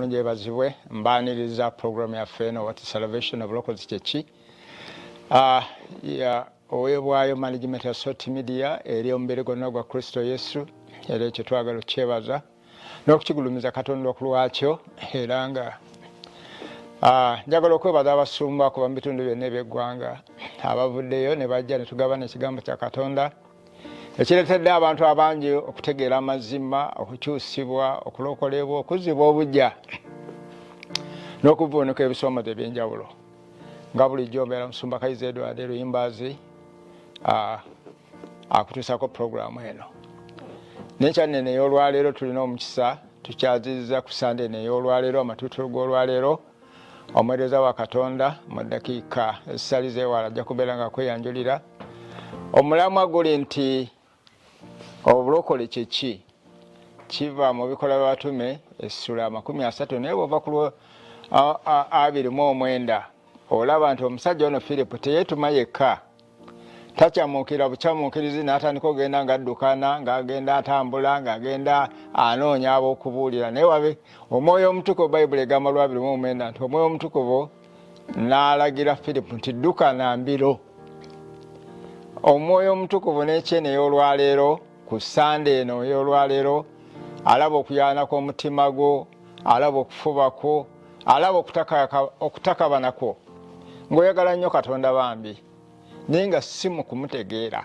Njebazibwe mbaniriza program ya feno what salvation of local church ya owebwayo management ya Soti Media eri ombere gonna gwa Kristo Yesu era ekyo twagala okyebaza n'okukigulumiza Katonda okulwakyo era nga njagala okwebaza abasumba kuba mu bitundu byonna eby'eggwanga abavuddeyo ne bajja ne tugabana ekigambo kya Katonda ekiretedde abantu abangi okutegeera amazima okukyusibwa okulokolebwa okuzibwa obujja n'okuvuunuka ebisomozo eby'enjawulo nga bulijjo mbeera musumba Kayizzi Luyimbazi akutuusako puroguramu eno n'ekyanene ey'olwaleero tulina omukisa tukyazizza ku sande eno ey'olwaleero amatuutulu g'olwaleero omuweereza wa Katonda mu ddakiika ezisalize ewala ajja kubeera nga kweyanjulira omulamwa guli nti obulokole kyeki kiva mu bikola by'abatume essula 30 naye bw'ova ku 29 olaba nti omusajja ono Filipo teyeetuma yekka takyamuukira bukyamuukirizi n'atandika okugenda ng'addukana ng'agenda atambula ng'agenda anoonya ab'okubuulira naye wabe omwoyo omutukuvu Bayibuli egamba 29 nti omwoyo omutukuvu n'alagira Filipo nti ddukana mbiro omwoyo omutukuvu n'ekyene ey'olwaleero ku sande eno ey'olwaleero alaba okuyaana kw'omutima gwo alaba okufuba kwo alaba okutakabana kwo ng'oyagala nnyo Katonda bambi naye nga si mu kumutegeera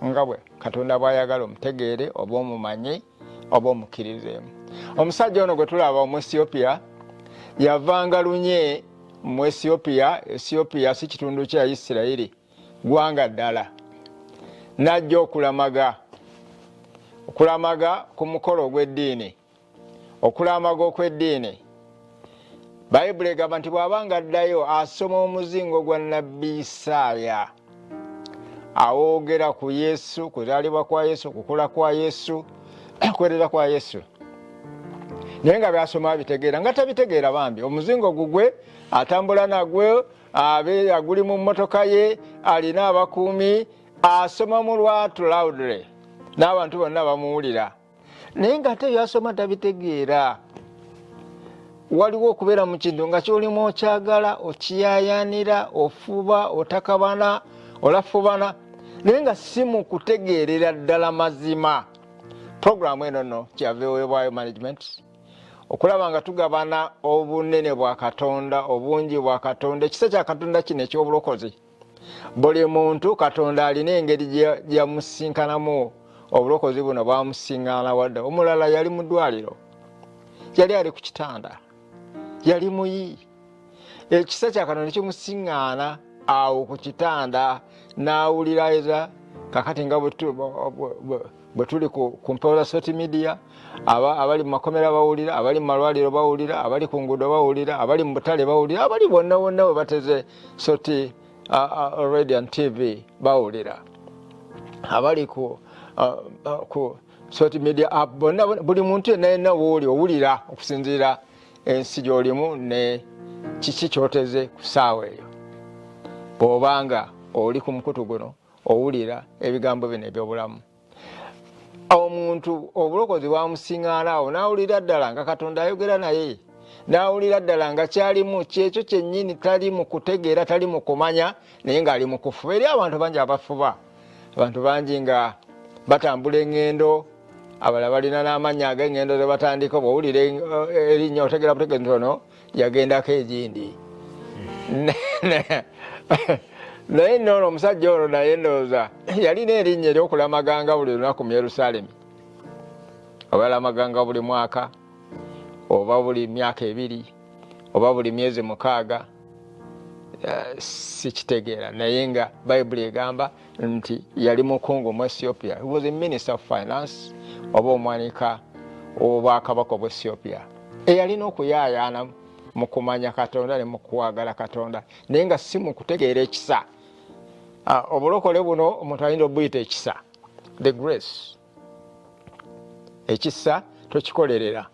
nga bwe Katonda bw'ayagala omutegeere oba omumanyi oba omukkirizeemu. Omusajja ono gwe tulaba Omuesiyopiya yavanga lunye mu Esiyopiya si kitundu kya Isirayiri gwanga ddala n'ajja okulamaga ku mukolo ogw'eddiini okulamaga okw'eddiini. Bayibuli egamba nti bw'abanga addayo asoma omuzingo gwa nnabbi Isaaya awoogera ku Yesu, kuzaalibwa kwa Yesu, kukula kwa Yesu, kwerera kwa Yesu, naye nga byasoma bitegeera nga tabitegeera bambi. Omuzingo gugwe atambula nagwe abe aguli mu mmotoka ye alina abakuumi asoma mu lwatu loudly n'abantu bonna bamuwulira naye nga ate byasoma tabitegeera. Waliwo okubeera mu kintu nga kyolimu okyagala okiyayanira ofuba otakabana olafubana naye nga si mu kutegeerera ddala mazima. Puroguramu eno nno kyava ewebwayo management okulaba nga tugabana obunene bwa Katonda obungi bwa Katonda ekisa kya Katonda kino ekyobulokozi. Buli muntu Katonda alina engeri gyamusinkanamu obulokozi buno bwamusiŋŋaana wadde. Omulala yali mu ddwaliro yali ali ku kitanda yali muyi ekisa kya Katonda kimusiŋŋaana awo ku kitanda n'awulira kakati nga bwe tuli ku mpewo Soti Media abali mu makomera bawulira abali mu malwaliro bawulira abali ku nguudo bawulira abali mu butale bawulira abali bonna bonna bwe bateze Soti Radio TV bawulira abali ku Soti Media app bonna buli muntu yenna wooli owulira okusinziira ensi gy'olimu ne kiki kyoteze ku ssaawa eyo. Bw'obanga oli ku mukutu guno owulira ebigambo bino eby'obulamu omuntu obulokozi bwamusiŋŋaana awo n'awulira ddala nga Katonda ayogera naye n'awulira ddala nga kyalimu kyekyo kyennyini tali mu kutegeera tali mu kumanya naye ng'ali mu kufuba. Eri abantu bangi abafuba abantu bangi nga batambula eŋŋendo abalala balina n'amannya ag'eŋŋendo ze batandika bw'owulira erinnya otegeera butegeezi ntono yagendako egindi naye nno omusajja ono naye ndowooza yalina erinnya ery'okulamaganga buli lunaku mu Yerusaalemi oba alamaganga buli mwaka oba buli myaka 2 oba buli myezi 6 sikitegeera naye nga Bayibuli egamba nti yali mukungu mu Ethiopia. He was a minister of finance oba omwanika obwakabaka bwa Ethiopia eyalina okuyaayaana mu kumanya Katonda ne mu kuwagala Katonda naye nga si mu kutegeera ekisa. Obulokole buno omuntu ayinza obuyita ekisa, the grace. Ekisa tokikolerera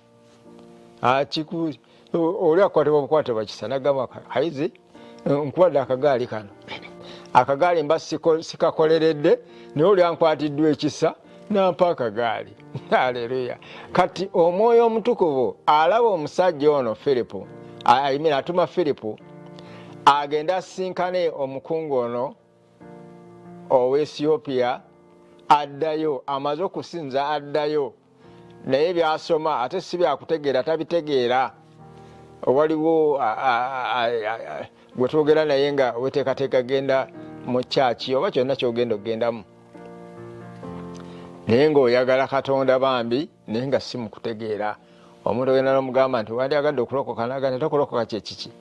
oli akwatibwa bukwatibwa kisa nagamba Kayizzi nkubadde akagaali kano akagaali mba sikakoleredde naye oli ankwatiddwa ekisa nampa akagaali. Haleluya. Kati omwoyo omutukuvu alaba omusajja ono Filipo, atuma Filipo agenda asinkane omukungu ono ow'Ethiopia, addayo amaze okusinza addayo, naye byasoma ate si byakutegeera, tabitegeera. Waliwo gwe twogera naye nga weteekateeka genda mu kyaki oba kyonna kyogenda okugendamu, naye ng'oyagala Katonda bambi naye nga si mu kutegeera. Omuntu ogenda n'omugamba nti wandyagadde okulokoka, naga nti tokulokoka kye kiki,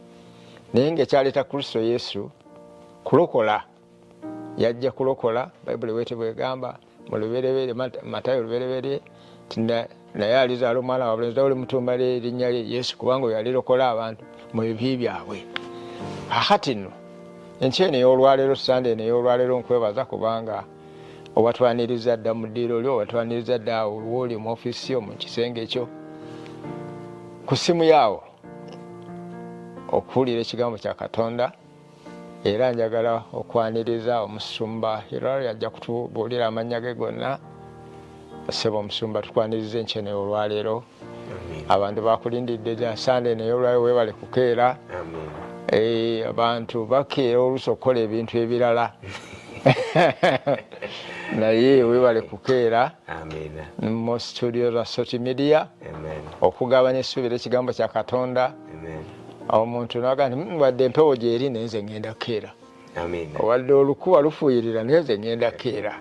naye ng'ekyaleeta Kristo Yesu kulokola, yajja kulokola. Bayibuli bwete bwegamba mu lubereberye, Matayo lubereberye, naye alizaala omwana wa bulenzi oli mutumba erinnya lye Yesu, kubanga oyo alirokola abantu mu bibi byabwe. Kakati nno enkya eno ey'olwaleero, Sande eno ey'olwaleero nkwebaza kubanga owatwaniriza dda mu ddiiro lyo, owatwaniriza dda awo wooli mu ofiisi yo mu kisenge ekyo ku ssimu yaawo okuwulira ekigambo kya Katonda. Era njagala okwaniriza omusumba Hilary, ajja kutubuulira amannya ge gonna. Ssebo omusumba, tukwaniriza enkya eno ey'olwaleero. Abantu bakulindidde Sande eno ey'olwaleero, weebale kukeera. Abantu bakeera oluusi okukola ebintu ebirala naye weebale kukeera mu studio za Soti Media okugabanya essuubi ekigambo kya Katonda. Omuntu naga nti wadde empewo gyeri naye nze ngenda kukeera, wadde olukuba lufuuyirira naye nze ngenda kukeera.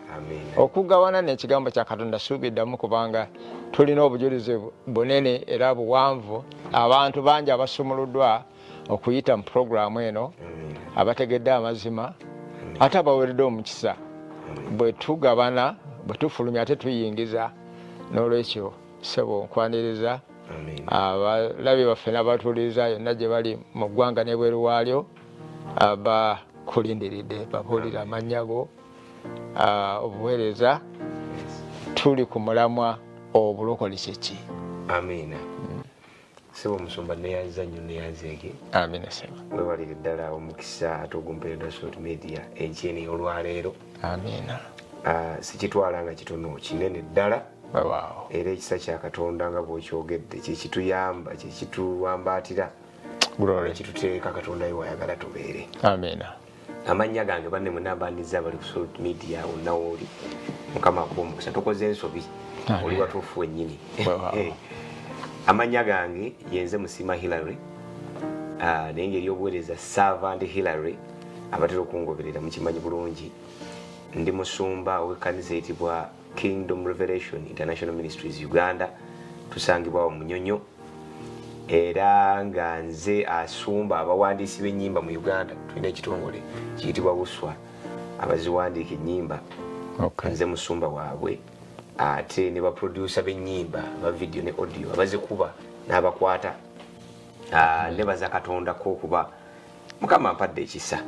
Okugawana n'ekigambo kya Katonda suubiddamu kubanga tulina obujulizi bunene era buwanvu. Abantu bangi abasumuluddwa okuyita mu puroguramu eno, abategedde amazima ate abaweredde omukisa. Bwe tugabana, bwe tufulumya ate tuyingiza. N'olwekyo ssebo nkwaniriza abalabi baffe n'abatuuliriza yonna gye bali mu ggwanga n'ebweru waalyo, bakulindiridde babuulira amannya go, obuweereza. Tuli ku mulamwa obulokole kyeki. Amiina. Sebo omusumba neyanza nnyo neyanzeege. Amiina sebo. Weewalire ddala omukisa ate ogumpeeredwa Soti Media enkya eno ey'olwaleero. Amiina. Sikitwala nga kitono, kinene ddala. Wow. Era ekisa kya Katonda nga bw'okyogedde kikituyamba, kikituwambaatira, kituteeka Katonda we wayagala tubeere. Amiina. Amannya gange banne munambandiza abali ku Soti Media wonna wooli, Mukama akuwa omukisa. Tokoze ensobi, oli watuufu wennyini. Amannya gange yenze Musiima Hilary, naye ngeri y'obuweereza Servant Hilary, abatera okungoberera mukimanyi bulungi. Ndi musumba w'ekkanisa eyitibwa Kingdom Revelation International Ministries Uganda, tusangibwa mu Munyonyo. Era nga nze asumba abawandiisi b'ennyimba mu Uganda. Tulina ekitongole kiyitibwa Buswa abaziwandiika ennyimba. Nze musumba waabwe. Ate ne baproducer b'ennyimba ba video ne audio abazikuba n'abakwata. Nebaza Katonda ko kuba Mukama ampadde ekisa.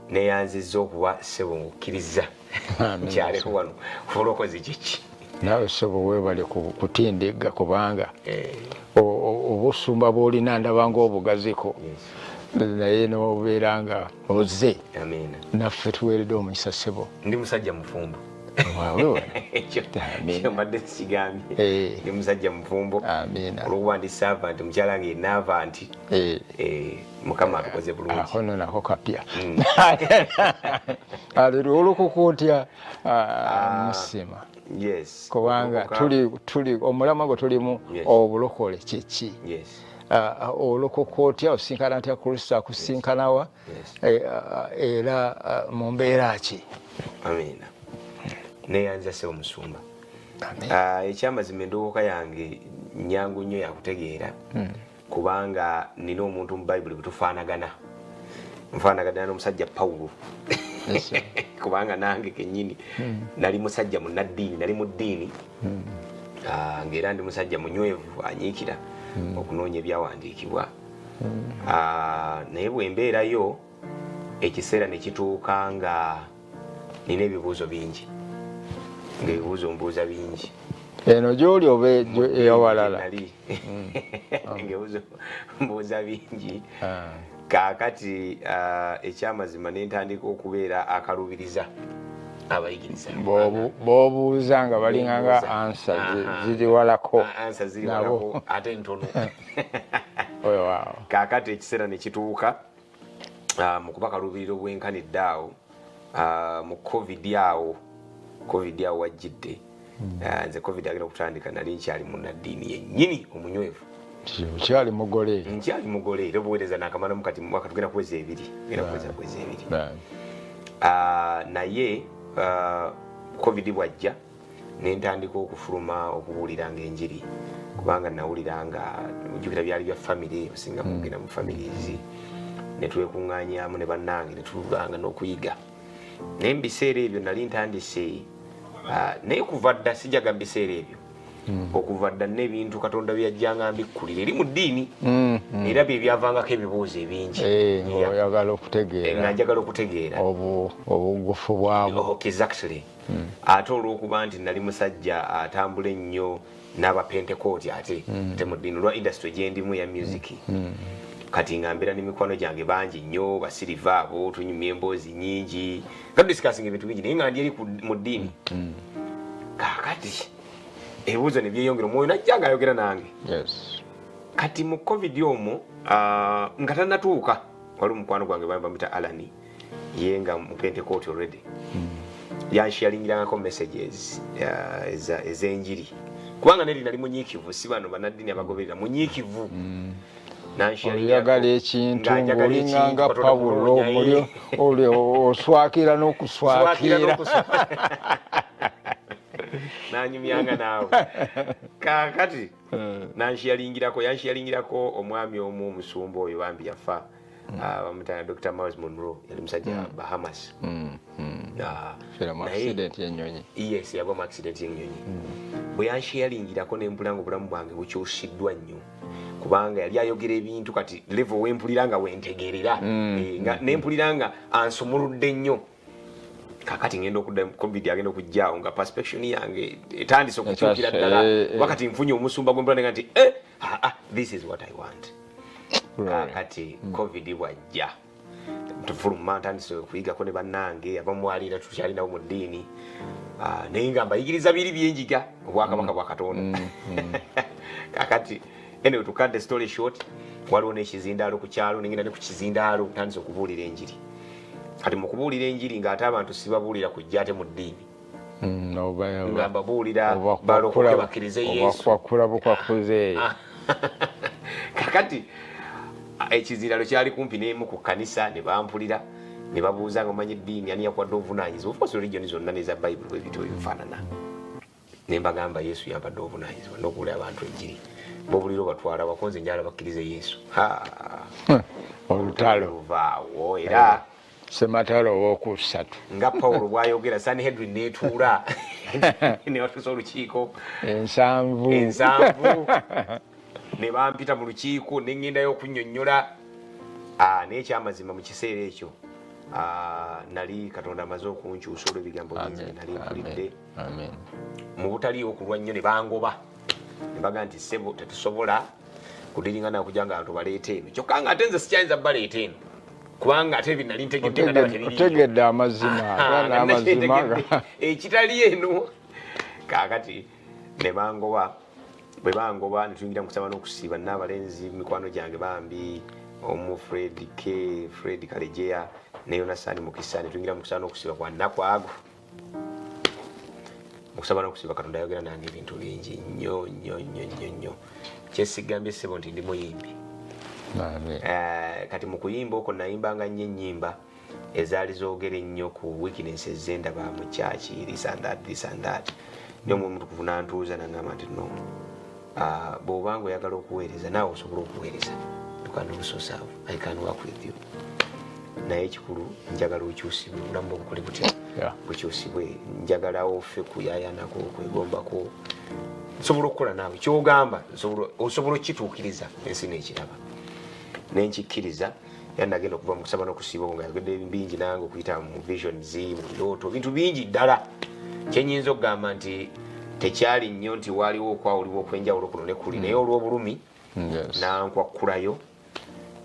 Neyanzizza okuba ssebo ng'okkiriza nkyaleko wano obulokozi kiki. Naawe ssebo weebale kutindigga kubanga obusumba bw'olina ndaba ng'obugaziko, naye n'obeera nga ozze. Naffe tuweeredde omukisa ssebo. Ndi musajja mufumbo. Mbadde sikigambye. Ndi musajja mufumbo. Olwokuba ndi servant, mukyala wange naava nti Mukama atukoze bulungi. Ako nno nako kapya. Olw'okukuntya Musiima. Kubanga tuli omulamwa gwe tulimu obulokole kyeki. Olw'okukuntya osinkana ntya Kristo akusinkanawa era mu mbeera ki. Amiina. Neyanza ssebo omusumba. Ekyamazima endowooka yange nnyangu nnyo yakutegeera kubanga nina omuntu mu Bayibuli bwe tufaanagana. Nfaanagana n'omusajja Pawulo. Kubanga nange kennyini nali musajja munnaddiini, nali mu ddiini, ng'era ndi musajja munywevu anyiikira okunoonya ebyawandiikibwa. Naye bwe mbeerayo ekiseera ne kituuka nga nina ebibuuzo bingi, ng'ebibuuzo mbuuza bingi. Eno gy'oli oba eyawalala? Ng'ebibuuzo mbuuza bingi. Kaakati ekyamazima ne ntandika okubeera akalubiriza abayigiriza b'obuuza nga balinganga ansa ziri walako ate ntono wow. Kaakati ekiseera ne kituuka mu kuba kaluubiriro bwenkanidde awo mu covid awo wajjidde nze covid agenda okutandika nali nkyali munnaddiini yennyini omunywevu nkyali mugole era obuweereza nakamalamu kati mu mwaka tugenda kuweza ebiri naye covid bwajja nentandika okufuluma okubuuliranga enjiri kubanga nawuliranga ojjukira byali bya famire osinga mugenda mu families netwekuŋŋaanyaamu ne bannange netululanga n'okuyiga naye mu biseera ebyo nali ntandise naye kuva dda sijaga mu biseera ebyo okuva dda n'ebintu katonda byajjanga mbikkulira eri mu ddiini era bye byavangako ebibuuzo ebingi nga njagala okutegeera obugufu bwabwo exactly ate olw'okuba nti nali musajja atambula ennyo n'abapentekooti ate mu ddiini olwa industry gyendimu ya music kati nga mbeera n'emikwano gyange bangi nnyo basiriva abo tunyumya emboozi nnyingi nga tudisikasinga ebintu bingi naye nga ndi eri mu ddiini kaakati ebibuuzo ne byeyongera omwoyo najja nga ayogera nange kati mu covid omwo nga tannatuuka wali omukwano gwange bamita alani ye nga mu pentecourt already yansharingirangako messages ez'enjiri kubanga neri nali munyiikivu si bano bannaddiini abagoberera munyiikivu oyagala ekintu ng'olinganga Pawulo oli oswakira n'okuswakira nanyumyanga naawe kaakati yansharingirako omwami omu omusumba oyo bambi yafa bamutanga Dr. Miles Monroe yali musajja Bahamas yes yagwa mu accident y'ennyonyi bwe yansharingirako nempulanga obulamu bwange bukyusiddwa nnyo kubanga yali ayogera ebintu kati level wempulira nga wentegeerera nempulira nga ansumuludde nnyo kakati ngenda okudda covid agenda okujjaawo nga perception yange etandise okukyukira ddala wakati nfunye omusumba gwempulanga nti this is what I want kakati covid bwajja tufuluma ntandise okuyigako ne bannange abamwalira tukyalinawo mu ddiini naye nga mbayigiriza biri byenjiga obwakabaka bwa Katonda kakati anyway to cut the story short waliwo n'ekizindaalo ku kyalo nengenda ne ku kizindaalo ntandise okubuulira enjiri kati mu kubuulira enjiri ng'ate abantu sibabuulira kujja ate mu ddiini nga mbabuulira balokoke bakkirize Yesu kakati ekizindaalo kyali kumpi n'emu ku kkanisa ne bampulira ne babuuza nga omanyi eddiini ani yakwadde obuvunaanyizibwa of course religion zonna n'eza bayibuli bwe bityo bifaanana ne mbagamba Yesu yampadde obuvunaanyizibwa n'okubuulira abantu enjiri bobuliro batwala bakonze njala bakkirize Yesu olutalo luvaawo era sematalo owokusatu nga Pawulo bwayogera Sanhedrin netuula ne batuusa olukiiko ensanvu ne bampita mu lukiiko ne ŋŋendayo okunnyonnyola naye ekyamazima mu kiseera ekyo nali Katonda amaze okunkyusa olw'ebigambo bingi nali mpulidde mu butaliiwo ku lwa nnyo ne bangoba ne baga nti ssebo tetusobola kudiringana okujja nga abantu baleeta eno kyokka nga ate nze sikyayinza baleeta eno kubanga ate ebyo nali ntegedde amazima ekitali eno kaakati ne bangoba bwe bangoba ne tuyingira mu kusaba n'okusiiba n'abalenzi mikwano gyange bambi omu Fred Kalejeya ne Yonasaani Mukisa ne tuyingira mu kusaba n'okusiiba kwa nnaku ago okusaba n'okusiiba Katonda ayogera nange ebintu bingi nnyo kyesigambye ssebo nti ndi muyimbi kati mu kuyimba okwo nayimbanga nnyo ennyimba ezaali zoogera ennyo ku weaknesses zendaba mu kyaki this and that naye omutukuvu nantuuza nangamba nti no bw'obanga oyagala okuweereza naawe osobola okuweereza you can also serve I can work with you naye ekikulu njagala okyusibwe obulamu bwobukole butya bukyusibwe njagala ofe kuyaayanako kwegombako nsobola okukola naawe kyogamba osobola okukituukiriza ensi n'ekiraba nenkikkiriza era nagenda okuva mu kusaba n'okusiiba nga yogedde bingi nange okuyita mu visions mu birooto bintu bingi ddala kyenyinza okugamba nti tekyali nnyo nti waaliwo okwawulibwa okwenjawulo kuno ne kuli naye olw'obulumi nankwakkulayo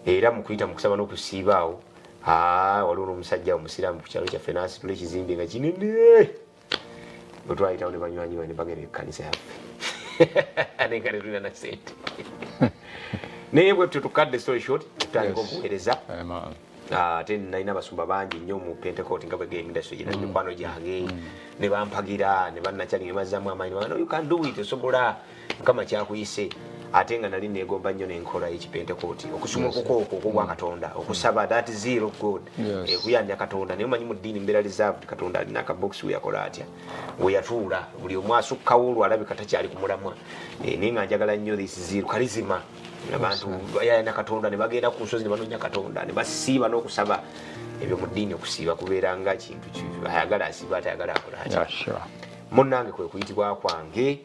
era mu kuyita mu kusaba n'okusiiba awo waliwo n'omusajja omusiraamu ku kyalo kyaffe n'asitula ekizimbe nga kinene bwe twayitawo ne banywanyi bane bagenda ekkanisa yaffe nenga tetulina na sente naye bwe tutukadde story short tutandika okuweereza ate nalina abasumba bangi nnyo mu Pentecost nga bwe industry gye mikwano gyange ne bampagira ne bannakyali ne bazzamu amaanyi no you can do it osobola Mukama kyakuyise ate nga nali neegomba nnyo n'enkola y'ekipentekooti okusumukuko okwo okubwa Katonda okusaba that zero good kuyanja Katonda naye omanyi mu ddiini mbeera reserved Katonda alina akabox we yakola atya we yatuula buli omu asukkawo olwo alabika takyali ku mulamwa naye nga njagala nnyo this zero karizima abantu bayana Katonda ne bagenda ku nsozi ne banoonya Katonda ne basiiba n'okusaba ebyo mu ddiini okusiiba kubeera nga kintu ayagala asiiba atayagala akola atya munnange kwe kuyitibwa kwange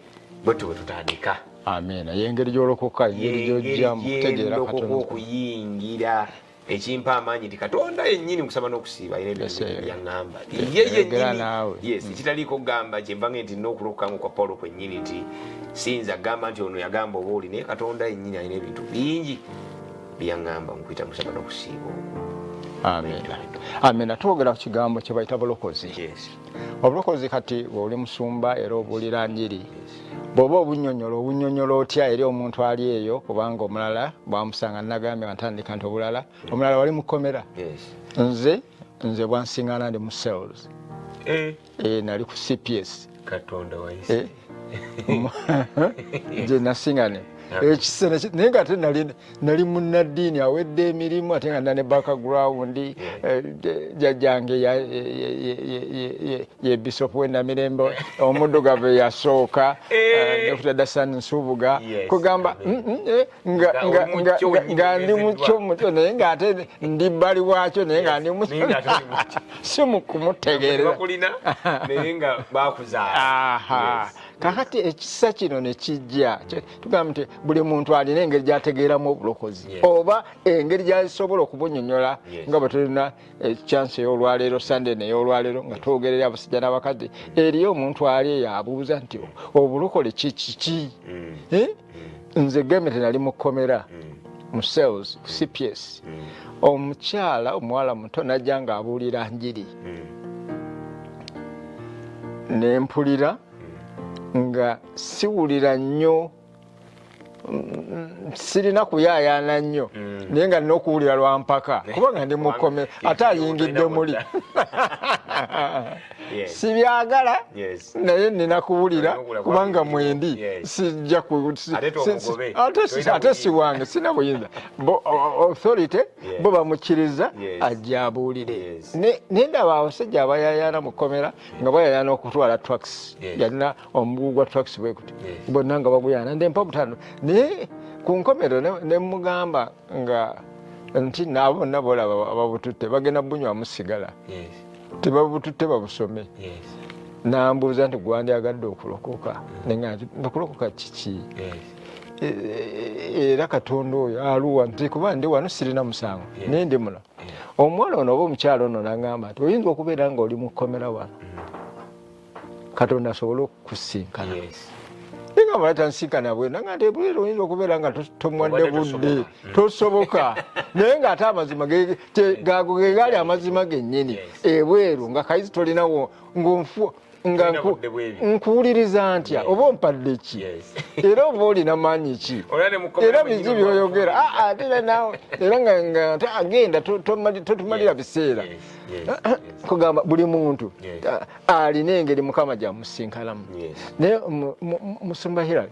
bwe tutandika amina yengeri gyolokoka engeri gyojja mu kutegeera Katonda okuyingira ekimpa amaanyi nti Katonda yennyini mukusaba n'okusiiba era ebintu byaŋŋamba yes ekitaliiko kugamba kyembange nti n'okulokoka kwa Paulo kwennyini nti sinza gamba nti ono yagamba oba oli naye Katonda yennyini alina ebintu bingi byaŋŋamba mu kuyita musaba n'okusiiba amina twogera ku kigambo kye bayita bulokozi obulokozi kati bw'oli musumba era obuulira njiri bw'oba obunnyonnyola otya eri omuntu ali eyo kubanga omulala bwamusanga nagambye batandika nti omulala wali mukomera nze bwansiŋŋana ndi mu cells nali ku CPS Katonda wayise nze nasiŋŋane ekisene naye nga ate nali munnaddiini awedde emirimu ate nga nane background jjajjange ye Bishop Wendamirembe omuddugavu yasooka Dr. Dasan Nsubuga kugamba nga ndi mucyo naye nga ate ndi bbali wakyo naye nga ndi mucyo si mu kumutegeerera naye nga bakuzaala kakati ekisa kino ne kijja tugamba nti buli muntu alina engeri gy'ategeeramu obulokozi oba engeri gy'asobola okubunnyonnyola nga bwe tulina chance ey'olwaleero Sunday n'ey'olwaleero nga twogerera abasajja n'abakazi eriyo omuntu ali eyo abuuza nti obulokole kiki nze gembe tenali mu kkomera mu cells ku CPS omukyala muto najja ng'abuulira njiri n'empulira nga siwulira nnyo sirina kuyayaana nnyo naye nga nina okuwulira lwampaka kubanga ndi mukomera ate ayingidde muli sibyagala naye nina kuwulira kubanga mwendi sijja ate si wange sina buyinza authority bo bamukkiriza ajja abuulire naye ndaba abasajja abayayaana mu kkomera nga bayayaana okutwala trucks yalina omugugu gwa trucks bwe kuti bonna nga baguyaana ndempa butano naye ku nkomero ne mugamba nga nti naabo bonna boolaba ababututte bagenda bunywamu sigala tebabututte babusome nambuuza nti gwandyagadde okulokoka nenga nti okulokoka kiki era Katonda oyo aluwa nti kuba ndi wano sirina musango naye ndi muno omuwala ono oba omukyalo ono nagamba nti oyinza okubeera nga oli mu kkomera wano Katonda asobole okukusinkana nga malata nsinkana bwe nanga nti ebweru oyinza okubeera nga tomwadde budde tosoboka naye ng'ate amazima gago ge gaali amazima gennyini ebweru nga Kayizzi tolinawo nkuwuliriza ntya oba ompadde ki era oba olina maanyi ki era bizi byoyogera era nga agenda totumalira biseera kugamba buli muntu alina engeri Mukama gyamusinkanamu naye musumba Hillary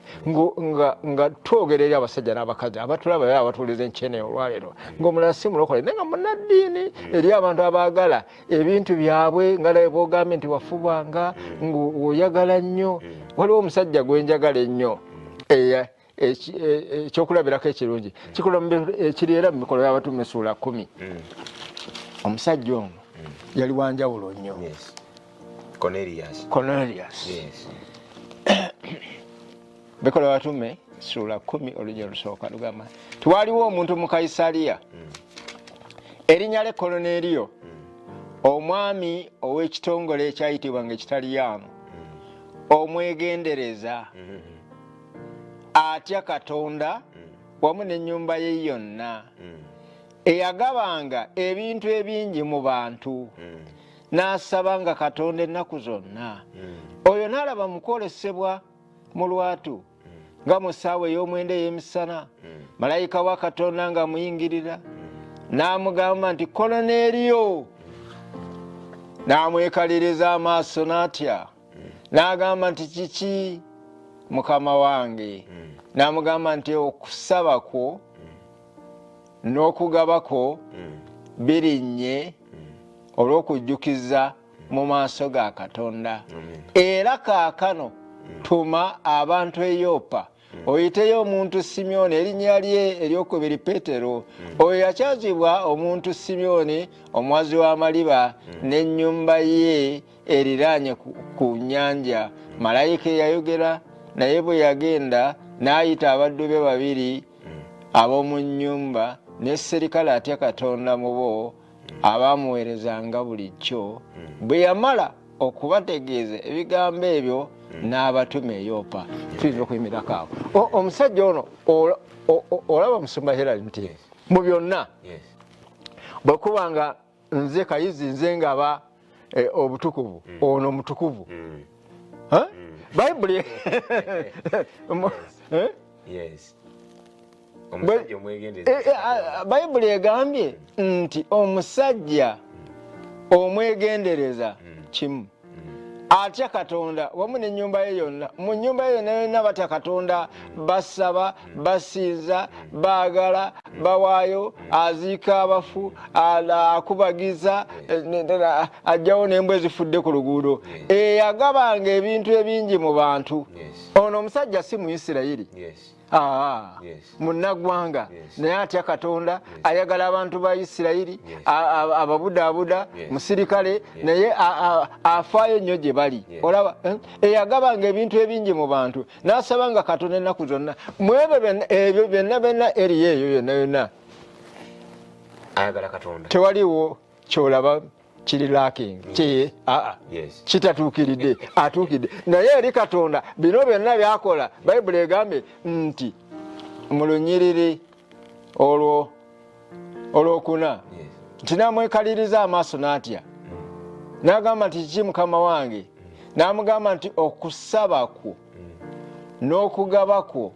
nga twogera eri abasajja n'abakazi abatulaba abatuuliza enkyene olwaleero ng'omulala si mulokole naye nga munnaddiini eri abantu abaagala ebintu byabwe nga naye boogambye nti wafubwanga ng'oyagala nnyo waliwo omusajja gwenjagala ennyo ekyokulabirako ekirungi kiri era mu mikolo y'Abatume Ssuula 10 omusajja ono yali wanjawulo nnyo Cornelius Bikola y'Abatume Ssuula 10 olunya olusooka lugamba twaliwo omuntu mu Kayisaliya erinnya lye Koloneriyo omwami ow'ekitongole ekyayitibwanga Ekitaliyamu omwegendereza atya Katonda wamu n'ennyumba ye yonna eyagabanga ebintu ebingi mu bantu n'asabanga Katonda ennaku zonna oyo n'alaba mukolesebwa mu lwatu nga mu ssaawa ey'omwenda ey'emisana malayika wa Katonda nga muyingirira n'amugamba nti Koloneeriyo n'amwekaliriza amaaso n'atya n'agamba nti kiki mukama wange n'amugamba nti okusaba kwo n'okugaba kwo birinnye olw'okujjukiza mu maaso ga Katonda era kaakano tuma abantu e Yopa oyiteyo omuntu Simyoni erinnya lye eryokubiri Peetero oyo yakyazibwa omuntu Simyoni omuwazi w'amaliba n'ennyumba ye eriraanye ku nnyanja malayika eyayogera naye bwe yagenda n'ayita abaddu be babiri ab'omu nnyumba ne serikale atya Katonda mu bo abaamuweerezanga bulijjo bwe yamala okubategeeza ebigambo ebyo n'abatuma e Yopa tuyinza okuyimirako awo omusajja ono olaba Musumba Hillary nti mu byonna bwe kuba nga nze Kayizzi nze ngaba obutukuvu ono mutukuvu Bayibuli Bayibuli egambye nti omusajja omwegendereza kimu atya Katonda wamu n'ennyumba ye yonna mu nnyumba ye yonna batya Katonda basaba basinza baagala bawaayo aziika abafu akubagiza ajjawo n'embwa ezifudde ku luguudo eyagabanga ebintu ebingi mu bantu ono omusajja si mu Isirayiri munnaggwanga naye atya Katonda ayagala abantu ba Isirayiri ababudaabuda musirikale naye afaayo nnyo gye bali olaba eyagabanga ebintu ebingi mu bantu n'asabanga Katonda ennaku zonna mu ebyo byonna eriyo eyo yonna yonna ayagala Katonda tewaliwo kyolaba kiri lacking kitatuukiridde atuukidde naye eri Katonda bino byonna byakola Bayibuli egambye nti mu lunyiriri olwokuna nti namwekaliriza amaaso n'atya n'agamba nti kiki mukama wange n'amugamba nti okusaba kwo n'okugaba kwo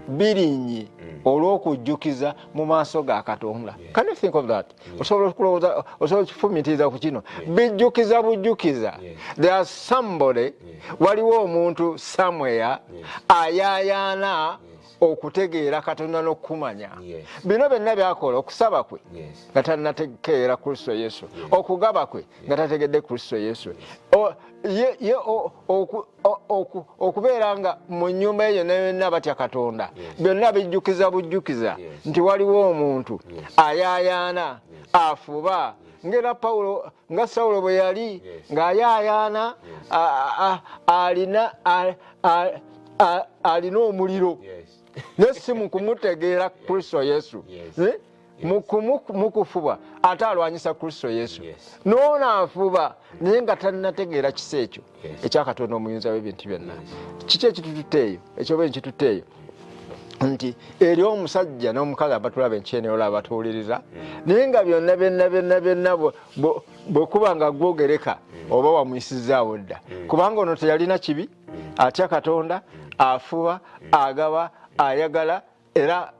birinnye olw'okujjukiza mu maaso ga Katonda. Can you think of that? Osobola okufumitiriza ku kino bijjukiza bujjukiza. There's somebody waliwo omuntu somewhere ayayaana okutegeera Katonda n'okumanya bino byonna byakola okusaba kwe nga tannategeera Kristo Yesu okugaba kwe nga tategedde Kristo Yesu okubeera nga mu nnyumba ye yonna yonna batya Katonda byonna bijjukiza bujjukiza nti waliwo omuntu ayayaana afuba ngera Pawulo nga Sawulo bwe yali ng'ayayaana alina omuliro nesi mu kumutegeera Kristo Yesu mu kufuba ate alwanyisa Kristo Yesu n'ono afuba naye nga tannategeera kisa ekyo ekya Katonda omuyinza w'ebintu byonna kiki ekitututeeyo ekyoba ekituteeyo nti eri omusajja n'omukazi abatulaba enkyeneola abatuwuliriza naye nga byonna bwe kuba nga gwogereka oba wamuyisizaawo dda kubanga ono teyalina kibi atya Katonda afuba agaba ayagala era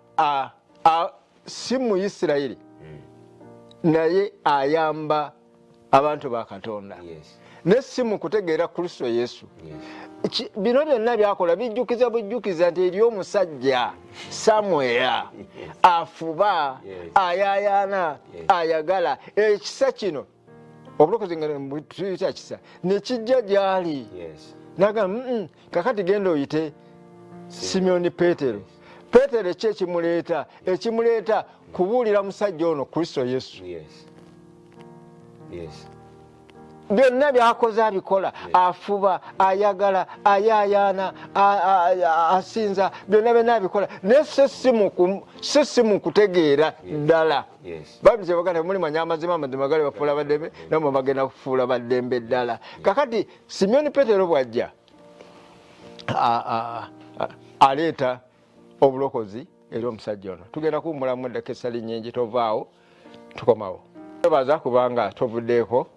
si mu Isirayiri naye ayamba abantu ba Katonda ne si mu kutegeera Kristo Yesu bino byonna byakola bijjukiza bujjukiza nti eri omusajja somewhere afuba ayayaana ayagala ekisa kino obulokozi nga tuyita kisa ne kijja gy'ali nagamba kakati genda oyite Simyoni Peetero ki ekimuleeta kubuulira musajja ono Kristo Yesu byonna byakoze abikola afuba ayagala ayayaana asinza byonna abikola naye si mu kutegeera ddala Bayibuli kyebagamba muli manya amazima gali bafuula baddembe namwe bagenda kufuula baddembe ddala kakati Simyoni Peetero bw'ajja aleeta obulokozi eri omusajja ono tugenda kuwummulamu eddakisa linnyengi tovaawo tukomawo baza kubanga tovuddeeko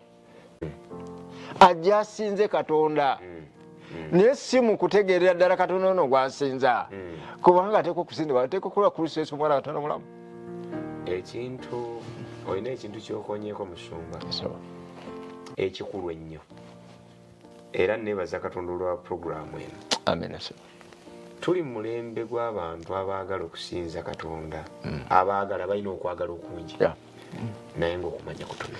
ajja asinze Katonda naye si mu kutegeerera ddala Katonda ono gwasinza kubanga ateeka okusinzibwa ateeka okukola Kristo Yesu omwana wa Katonda omulamu. Ekintu olina ekintu kyokonyeeko musumba ekikulu ennyo era nebaza Katonda olwa puroguramu eno. Amen. Tuli mu mulembe gw'abantu abaagala okusinza Katonda abaagala balina okwagala okungi naye ng'okumanya kutono.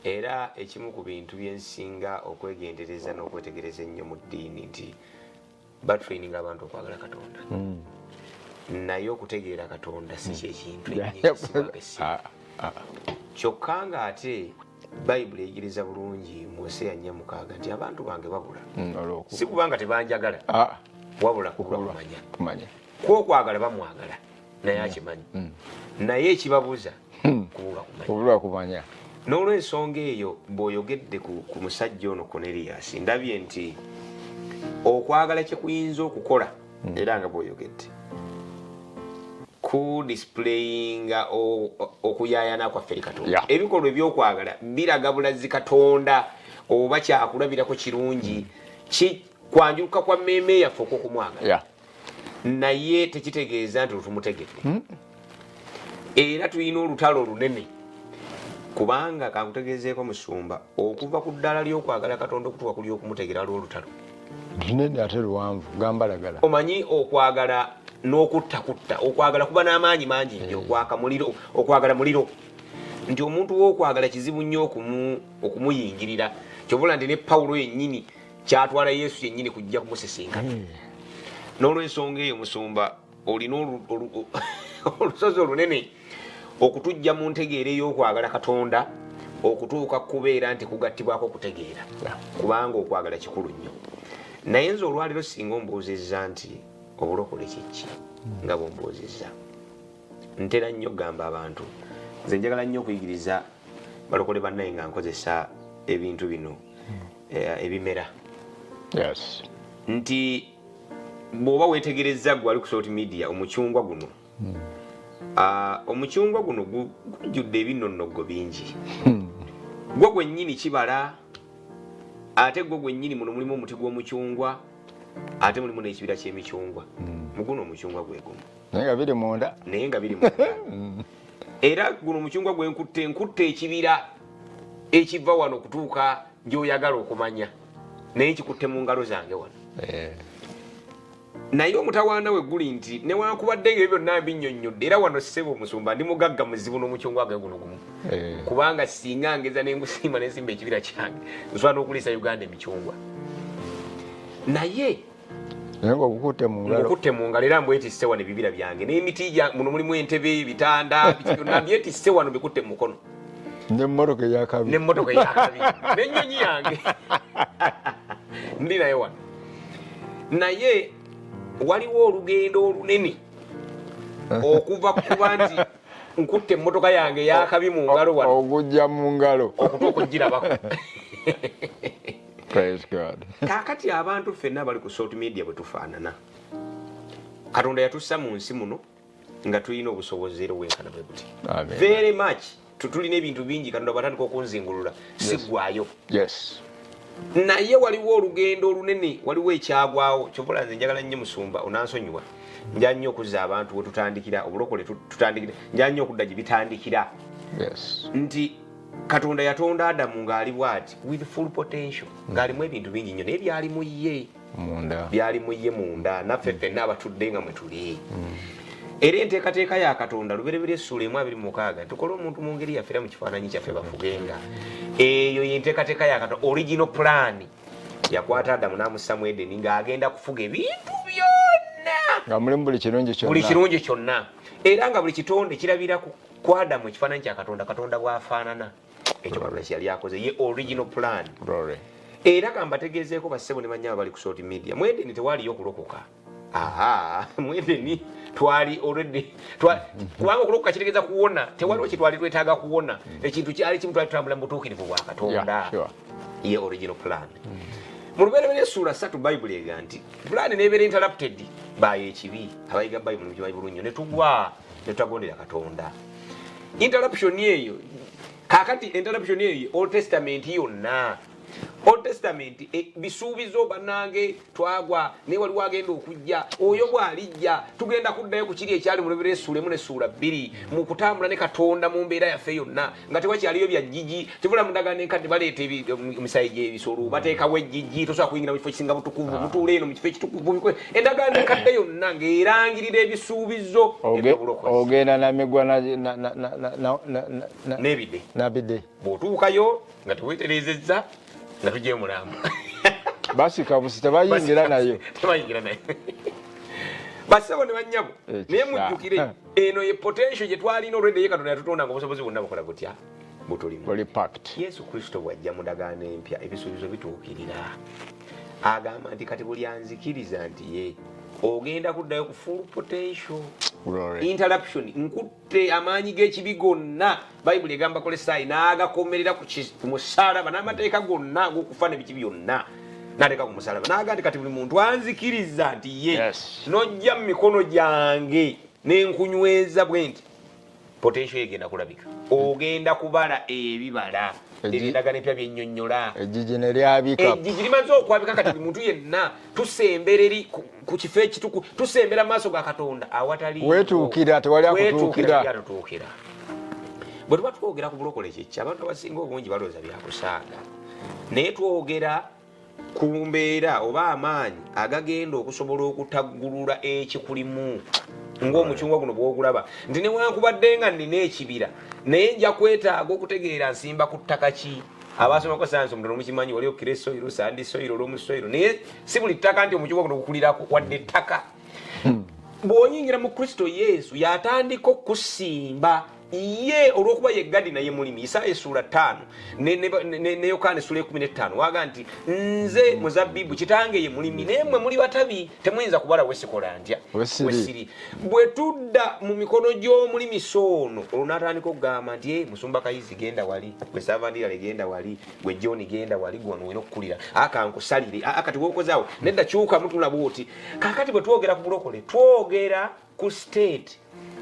Era ekimu ku bintu byensinga okwegendereza n'okwetegereza ennyo mu ddiini nti batraininga abantu okwagala Katonda naye okutegeera Katonda si kyekintu kyokka ng'ate Bayibuli eyigiriza bulungi mu Hoseya 4:6 nti abantu bange babula si kubanga tebanjagala wabula kubula kumanya kwokwagala bamwagala naye akimanyi naye ekibabuza kubula kumanya. N'olw'ensonga eyo bw'oyogedde ku musajja ono Cornelius ndabye nti okwagala kyekuyinza okukola era nga bw'oyogedde ku displayinga okuyaayana kwaffe eri Katonda ebikolwa ebyokwagala biraga bulazi Katonda oba kyakulabirako kirungi kwanjuluka kwa mmeeme yaffe okwokumwagala naye tekitegeeza nti tumutegedde era tulina olutalo olunene kubanga kankutegeezeeko musumba okuva ku ddala ly'okwagala Katonda okutuuka ku ly'okumutegera lw'olutalo lunene ate luwanvu gambalagala. Omanyi okwagala n'okuttakutta okwagala kuba n'amaanyi mangi nnyo okwagala muliro nti omuntu w'okwagala kizibu nnyo okumuyingirira kyobula nti ne Pawulo yennyini kyatwala Yesu yennyini kujja kumusisinkana. N'olw'ensonga eyo musumba olina olusozi olunene okutujja mu ntegeera ey'okwagala Katonda okutuuka kubeera nti kugattibwako okutegeera kubanga okwagala kikulu nnyo. Naye nze olwaliro singa ombuuzizza nti obulokole kiki nga bwombuuzizza ntera nnyo gamba abantu nze njagala nnyo okuyigiriza balokole bannaye nga nkozesa ebintu bino ebimera nti bw'oba weetegereza gwe ali ku social media omucungwa guno omucungwa guno gujjudde ebinonnogo bingi gwe gwennyini kibala ate gwe gwennyini muno mulimu omuti gw'omucungwa ate mulimu n'ekibira ky'emicungwa muguno omucungwa gwe gumu naye nga biri munda era guno omucungwa gwe nkutte ekibira ekiva wano okutuuka gy'oyagala okumanya naye kikutte mu ngalo zange wano naye omutawaana we guli nti newankubadde nga ebyo byonna binnyonnyodde era wano ssebo musumba ndi mugagga muzibu n'omucungwa gwe guno gumu kubanga singa ngeza nengusiima nensimba ekibira kyange nsobola n'okuliisa Uganda emicungwa naye ngukutte mu ngalo era mbwetisse wano ebibira byange n'emiti muno mulimu entebe ebitanda byonna byetisse wano bikutte mu mukono n'emmotoka ey'akabi n'ennyonyi yange ndi naye wano naye waliwo olugendo olunene okuva kuba nti nkutte emmotoka yange ey'akabi mu ngalo wano ogujja mu ngalo okutuuka okugirabako. Praise God. Kaakati abantu ffenna bali ku social media bwe tufaanana Katonda yatussa mu nsi muno nga tulina obusobozi era obwenkana bwe buti very much tulina ebintu bingi Katonda batandika okunzingulula siggwayo naye waliwo olugendo olunene waliwo ekyagwawo kyobola nze njagala nnyo musumba onansonyiwa nja nnyo okuzza abantu we tutandikira obulokole tutandikira nja nnyo okudda gye bitandikira nti Katonda yatonda Adamu ng'ali bw'ati with full potential ng'alimu ebintu bingi nnyo naye byali mu ye munda naffe ffenna abatudde nga mwe tuli era enteekateeka ya Katonda lubereberye Essuula 1:26 tukole omuntu mu ngeri yaffe era mu kifaananyi kyaffe bafugenga eyo yenteekateeka ya Katonda original plan yakwata Adamu n'amussa mu Edeni ng'agenda kufuga ebintu byonna nga mulimu buli kirungi kyonna era nga buli kitonde kirabira ku Adamu ekifaananyi kya Katonda bw'afaanana ekyo Katonda kye yali akoze ye original plan era kambategeezeeko bassebo ne bannyaba bali ku social media mu Edeni tewaliyo okulokoka mu Edeni twali already kubanga okulokoka kitegeeza kuwona tewaliwo kitwali twetaaga kuwona ekintu kyali kimu twali tutambula mu butuukirivu bwa Katonda ye original plan mu lubereberye Essuula 3 Bayibuli ega nti plan nebeera interrupted by ekibi abayiga Bayibuli mu kimanyi bulungi ne tugwa ne tutagondera Katonda interruption eyo kakati interruption eyo Old Testament yonna Old Testament bisuubizo banange twagwa ne wali wagenda okujja oyo bwalijja tugenda kuddayo ku kiri ekyali mu Revelation ne sura 2 mu kutambula ne Katonda mu mbeera yaffe yonna nga tewakyaliyo bya jiji tebula mundagane kati baleeta emisayije ebisolo bateekawo ejjiji tosobola kuyingira mu kifo kisinga butukuvu mutuule eno mu kifo ekitukuvu endagaano enkadde yonna ng'erangirira ebisuubizo ogenda namigwa n'ebidde bw'otuukayo nga teweeterezezza nga tujje mulamba basi kabusi tebayingira nayo basabo ne banyabo naye mujjukire eno ye potential gye twalina already ye Katonda yatutonda nga obusobozi bwonna bukola butya butulimu Yesu Kristo bw'ajja mu ndagaano empya ebisuubizo bituukirira agamba nti kati buli anzikiriza nti ye ogenda kuddayo ku full potential interruption nkutte amaanyi g'ekibi gonna Bayibuli egamba Kolosaayi n'agakomerera ku musalaba n'amateeka gonna ag'okufa n'ebiki byonna n'ateeka ku musalaba n'agamba nti kati buli muntu anzikiriza nti ye n'ojja mu mikono gyange n'enkunyweza bwe nti potential egenda kulabika ogenda kubala ebibala ebindagano empya byennyonnyola ejjiji ne lyabika ejjiji limaze okwabika kati buli muntu yenna tusembera ku kifo ekituku tusembera maaso ga Katonda awatali wetuukira tewali akutuukira bwe tuba twogera ku bulokole kyekki abantu abasinga obungi balowooza byakusaaga naye twogera ku mbeera oba amaanyi agagenda okusobola okutaggulula ekikulimu ng'omucungwa guno bw'ogulaba nti newankubadde nga nnina ekibira naye nja kwetaaga okutegeera nsimba ku ttaka ki abasomako sayansi omulala omukimanyi waliyo kire soiro sandi soiro olw'omusoiro naye si buli ttaka nti omucungwa guno gukulirako wadde ettaka bw'onyingira mu Kristo Yesu yatandika okusimba ye olwokuba ye gadi naye mulimi Isaaya sura 5 ne Yokaana sura 15 waga nti nze muzabbibu kitange ye mulimi nemwe muli batabi temuyinza kubala wesikola ntya wesiri bwe tudda mu mikono gy'omulimi sono olunatandika okugamba nti musumba Kayizzi genda wali gwe Savandira legenda wali gwe John genda wali gwe wano wena okukulira akankusalire akati wokozaawo nedda kyuka mutula bwoti kakati bwe twogera ku bulokole twogera ku state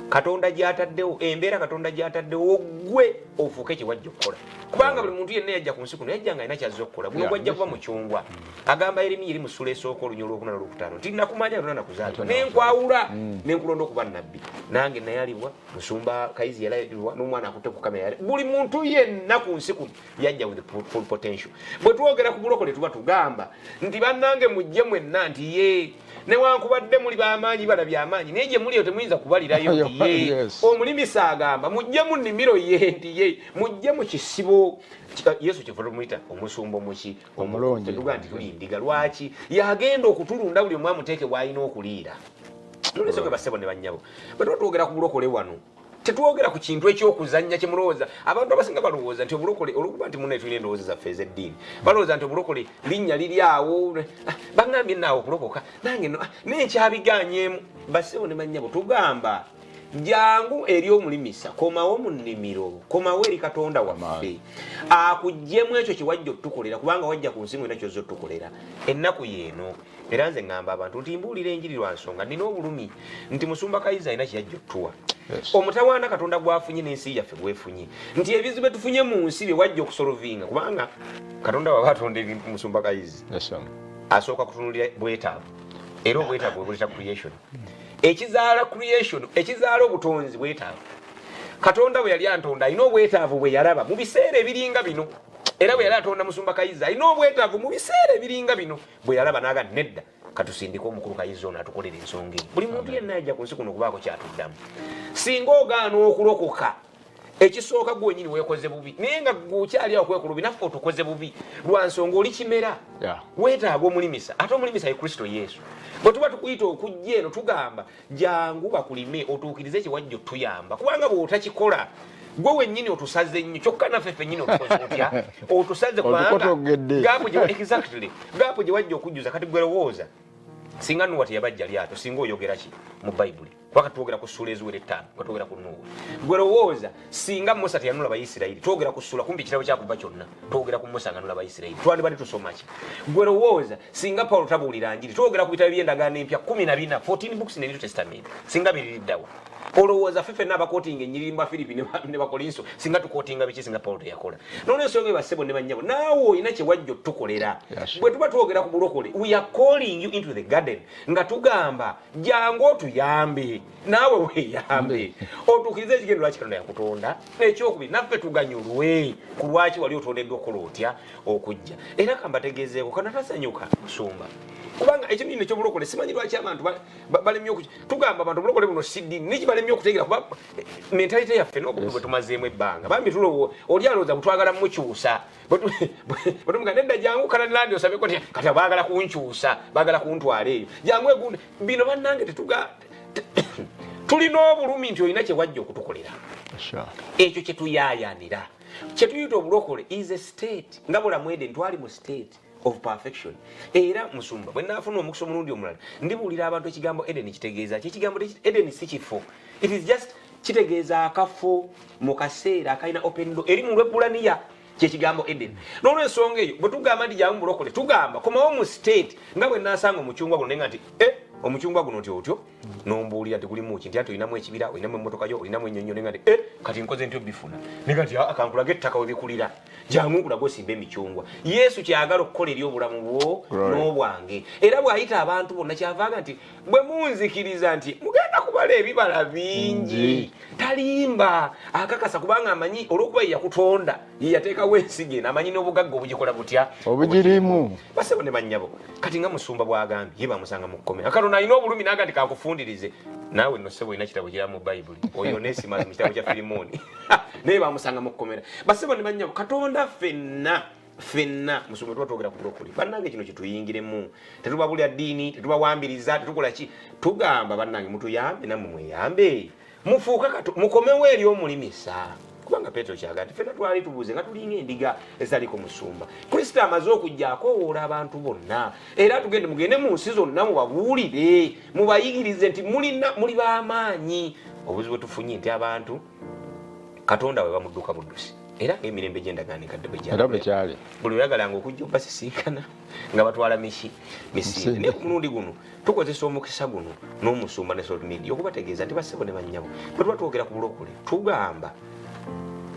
Katonda gyataddewo embeera Katonda gyataddewo gwe ofuuke kiwajja okukola kubanga buli muntu yenna yajja ku nsi kuno yajja nga alina kyazza okukola guno gwajja kuba mucungwa agamba Yeremiya eri mu ssula esooka olunya olwokuna n'olwokutaano nti nakumanya Katonda nakuzaalibwa nenkwawula nenkulonda okuba nnabbi nange nayalibwa musumba Kayizzi yalayirwa n'omwana akutte ku kamera buli muntu yenna ku nsi kuno yajja with full potential bwe twogera ku bulokole tuba tugamba nti bannange mujje mwenna nti ye newankubadde muli b'amaanyi balabye amaanyi naye gye muliyo temuyinza kubalirayo nti ye omulimisa agamba mujje mu nnimiro ye nti ye mujje mu kisibo Yesu kyevula muyita omusumba omuki omulungi tetuga nti tuli ndiga lwaki yagenda okutulunda buli omwe amuteeke bw'alina okuliira nolesoke bassebo ne bannyabo bwe tuba twogera ku bulokole wano tetwogera ku kintu ekyokuzannya kyemulowooza abantu abasinga balowooza nti obulokole olwokuba nti munne tulina endowooza zaffe ez'eddiini balowooza nti obulokole linnya liri awo baŋŋambye naawe okulokoka nange nenkyabiganyeemu bassebo ne bannyabo tugamba jangu eri omulimisa komawo mu nnimiro komawo eri Katonda waffe akuggyemu ekyo kiwajja otukolera kubanga wajja ku nsi mwena kyozza otukolera ennaku yeeno era nze ŋŋamba abantu nti mbuulira enjiri lwa nsonga nina obulumi nti musumba Kayizzi alina kiyajja otuwa omutawaana Katonda gwafunye n'ensi yaffe bwefunye nti ebizibu betufunye mu nsi bye wajja okusolovinga kubanga Katonda waba atonda musumba Kayizzi asooka kutunulira bwetaavu era obwetaavu bwebuleta creation ekizaala creation ekizaala obutonzi bwetaavu Katonda bwe yali antonda alina obwetaavu bwe yalaba mu biseera ebiringa bino era bwe yali atonda musumba Kayizzi alina obwetaavu mu biseera ebiringa bino bwe yalaba n'aga nedda katusindika omukulu Kayizzi ono atukolera ensonga eyo buli muntu yenna ajja ku nsi kuno okubaako kyatuddamu singa ogaana okulokoka ekisooka gwenyini weekoze bubi naye nga gukyali awo kwekulubi naffe otukoze bubi lwa nsonga oli kimera weetaaga omulimisa ate omulimisa ye Kristo Yesu bwe tuba tukuyita okujja eno tugamba jangu bakulime otuukirize kiwajja otuyamba kubanga bw'otakikola gwe wennyini otusaze nnyo kyokka naffe ffennyini otukoze otya otusaze kubanga gaapo gye wajja okujjuza kati gwe lowooza singa Nuuwa teyabajja lyato singa oyogera ki mu Bayibuli kubanga twogera ku ssula eziwera 5 twogera ku Nuuwa gwe lowooza singa Musa teyanula Bayisirayiri twogera ku ssula kumbi ekirabo kyakuva kyonna twogera ku Musa nga nula Bayisirayiri twandibadde tusoma ki gwe lowooza singa Pawulo tabuulira njiri twogera ku bitabo by'endagaano empya 14 14 books in the New Testament singa biririddawo olowooza fefe n'abakotinga enyirimba Filipi ne bakolinso singa tukotinga biki singa Paulo teyakola n'olwensonga bassebo ne bannyabo naawe olina kye wajja otukolera bwe tuba twogera ku bulokole we are calling you into the garden nga tugamba jangu otuyambe naawe weeyambe otuukirize ekigendo lwaki Katonda yakutonda ekyokubiri naffe tuganyulwe ku lwaki wali otondeddwa okukola otya okujja era kambategeezeeko kana tasanyuka musumba kubanga ekintu kino ekyobulokole simanyi lwaki abantu balemye tugamba abantu obulokole buno sidini niki balemye okutegeera kuba mentalite yaffe n'obukulu bwe tumazeemu ebbanga bambi tulowo oli alowooza butwagala mukyusa bwetumugamba nedda jangu kananilandi osabeko kati baagala kunkyusa baagala kuntwala eyo jangu egundi bino bannange tulina obulumi nti olina kye wajja okutukolera ekyo kye tuyaayanira kye tuyita obulokole is a state nga bulamu Eden twali mu state of perfection era musumba bwe naafuna omukisa omulundi omulala ndibuulira abantu ekigambo Eden kitegeeza ekigambo Eden si kifo it is just kitegeeza akafo mu kaseera akalina open door eri mu lw'ebbulaniya kyekigambo Eden n'olwensonga eyo bwe tugamba nti jangu bulokole tugamba komawo mu state nga bwe naasanga omucungwa guno nenga nti omucungwa guno otyo nombuulira nti gulimu ki nti ati olinamu ekibira olinamu emmotoka yo olinamu ennyonyo nenga nti kati nkoze ntyo bifuna nenga nti akankulaga ettaka we bikulira jangu nkulaga osimba emicungwa Yesu kyagala okukola eri obulamu bwo n'obwange era bw'ayita abantu bonna kyavaaga nti bwe munzikiriza nti mugenda kubala ebibala bingi talimba akakasa kubanga amanyi olw'okuba ye yakutonda ye yateekawo ensige amanyi n'obugagga obugikola butya obugirimu basebo ne bannyabo kati nga musumba bw'agambye ye bamusanga mu kkomera Katonda alina obulumi naga nti kakufundirize naawe nno ssebo olina kitabo kira mu Bayibuli oyo Onesimus mu kitabo kya Filimoni naye bamusanga mu kkomera basebo ne bannyabo Katonda ffenna musumba tuba twogera ku bulokole bannange kino kituyingiremu tetubabulya ddiini tetubawambiriza tetukola ki tugamba bannange mutuyambe nammwe mweyambe mufuuka mukomewo eri omulimisa kubanga Petro kyaga nti ffenna twali tubuuze nga tulinga endiga ezitaliko musumba Kristo amaze okujja akowoola abantu bonna era mugende mu nsi zonna mubabuulire mubayigirize nti muli b'amaanyi obuzibu bwe tufunye nti abantu Katonda we bamudduka buddusi era ng'emirembe gy'endagaano enkadde bwe gyali buli oyagalanga okujja obasisinkana nga batwala misinde naye ku mulundi guno tukozesa omukisa guno n'omusumba ne social media okubategeeza nti bassebo ne bannyabo bwe tuba twogera ku bulokole tugamba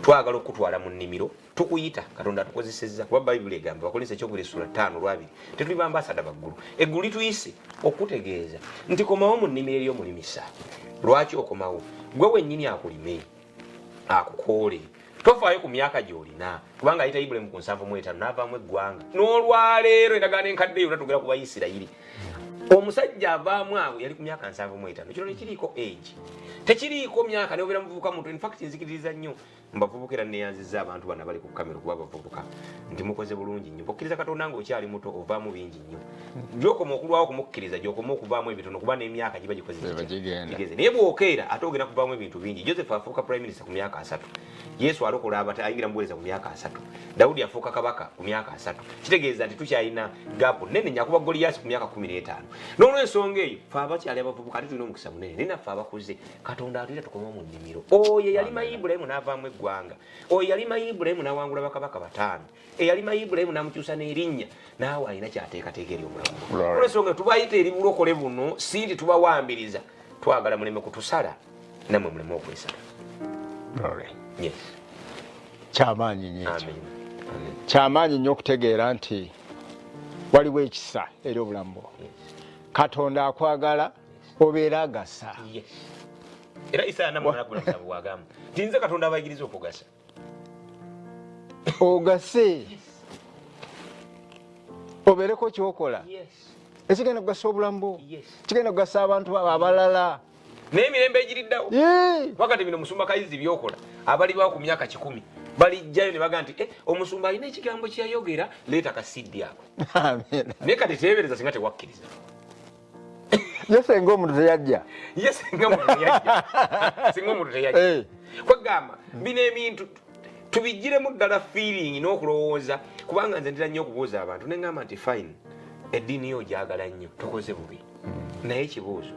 twagala okutwala mu nnimiro tukuyita Katonda atukozesezza kuba Bayibuli egamba Bakolinso ekyokubiri sura 5:2 tetuli bambasada baggulu eggulu lituyise okutegeeza nti komawo mu nnimiro eri omulimisa lwaki okomawo gwe wennyini akulime akukoole tofaayo ku myaka gy'olina kubanga ayita Ibulayimu ku 75 n'avaamu eggwanga n'olwaleero endagaano enkadde yonna tugera ku Bayisirayiri omusajja avaamu awo yali ku myaka 75 kino tekiriiko age tekiriiko myaka neobeera muvubuka muntu in fact nzikiririza nnyo mbavubukira neyanziza abantu bana bali ku kamera kuba bavubuka nti mukoze bulungi nnyo okkiriza Katonda ng'okyali muto ovaamu bingi nnyo gyokoma okulwawo okumukkiriza gyokoma okuvaamu ebitono kuba n'emyaka giba gikoze naye bw'okeera ate ogenda kuvaamu ebintu bingi Joseph afuuka prime minister ku myaka 3 Yesu alokola abata ayingira mu buweereza ku myaka 3 Dawudi afuuka kabaka ku myaka 3 kitegeeza nti tukyalina gaapu nene nyakuba Goliath ku myaka 15 n'olwensonga eyo fe abakyali abavubuka ate tulina omukisa munene naye naffe abakuze Katonda atuira tukoma mu nnimiro oyo eyalima Ibulayimu n'avaamu eggwanga oyo yalima Ibulayimu n'awangula bakabaka 5 eyalima Ibulayimu n'amukyusa n'erinnya naawe alina kyateekateeka eri omulamu olwensonga tubayita eri bulokole buno si nti tubawambiriza twagala muleme kutusala nammwe muleme okwesala yes kyamaanyi nnyo okutegeera nti waliwo ekisa eri obulamu bwo Katonda akwagala obeera agasa era Isaya namwe nakulamusa bwagamba nti nze Katonda abayigiriza okugasa ogase obeereko kyokola ekigenda kugasa obulamu bwo kigenda kugasa abantu abalala n'emirembe egiriddawo wakati bino musumba Kayizzi byokola abali bawo ku myaka 10 balijjayo ne baga nti omusumba alina ekigambo kyayogera leeta kasiddi ako naye kati teebereza singa tewakkiriza yesenga omuntu teyajja singa omuntu teyajja kwegamba bino ebintu tubigiremu ddala feeling n'okulowooza kubanga nze ndira nnyo okubuuza abantu neŋŋamba nti fine eddiini yo gyagala nnyo tokoze bubi naye ekibuuzo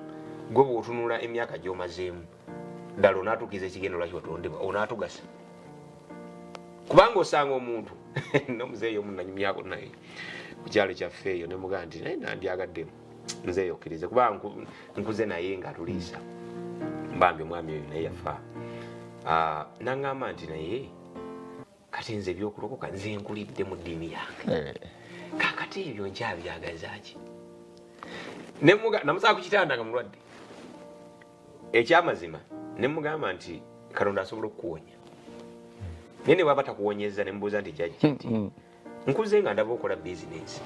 gwe bw'otunula emyaka gy'omazeemu ddala onaatukiza ekigendo lwaki watondebwa onaatugasa kubanga osanga omuntu nomuzeeyo omunanyumyako naye ku kyalo kyaffe eyo ne mugaa nti naye nandyagaddemu nze yokkirize kubanga nkuze naye ng'atuliisa mbambi omwami oyo naye yafa. N'aŋŋamba nti naye kati nze ebyokulokoka nze nkulidde mu ddiini yange. Kaakati ebyo nkyabyagaza ki? Namusaba ku kitanda nga mulwadde. Ekyamazima ne mugamba nti Katonda asobola okukuwonya. Naye ne bw'aba takuwonyezza ne mubuuza nti jjajja nti nkuze nga ndaba okola bizinensi.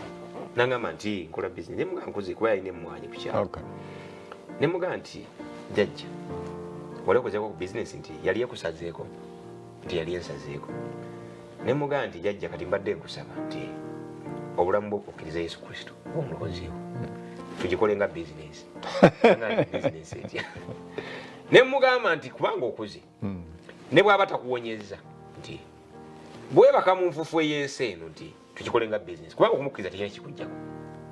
N'aŋŋamba nti nkola bizinensi. Ne mugamba nkuze kuba yalina emmwanyi ku kyalo. Ne mugamba nti jjajja wali okozeeko ku bizinensi nti yali ekusazeeko nti yali ensazeeko. Ne mugamba nti jjajja kati mbadde nkusaba nti obulamu bwo okkiriza Yesu Kristo omulokozi wo tugikole nga bizinensi. Bizinensi etya? Ne mugamba nti kubanga okuze ne bw'aba takuwonyezza nti bwebaka mu nfufu ey'ensi eno nti tukikole nga bizinensi kubanga okumukkiriza tekina kikujjako.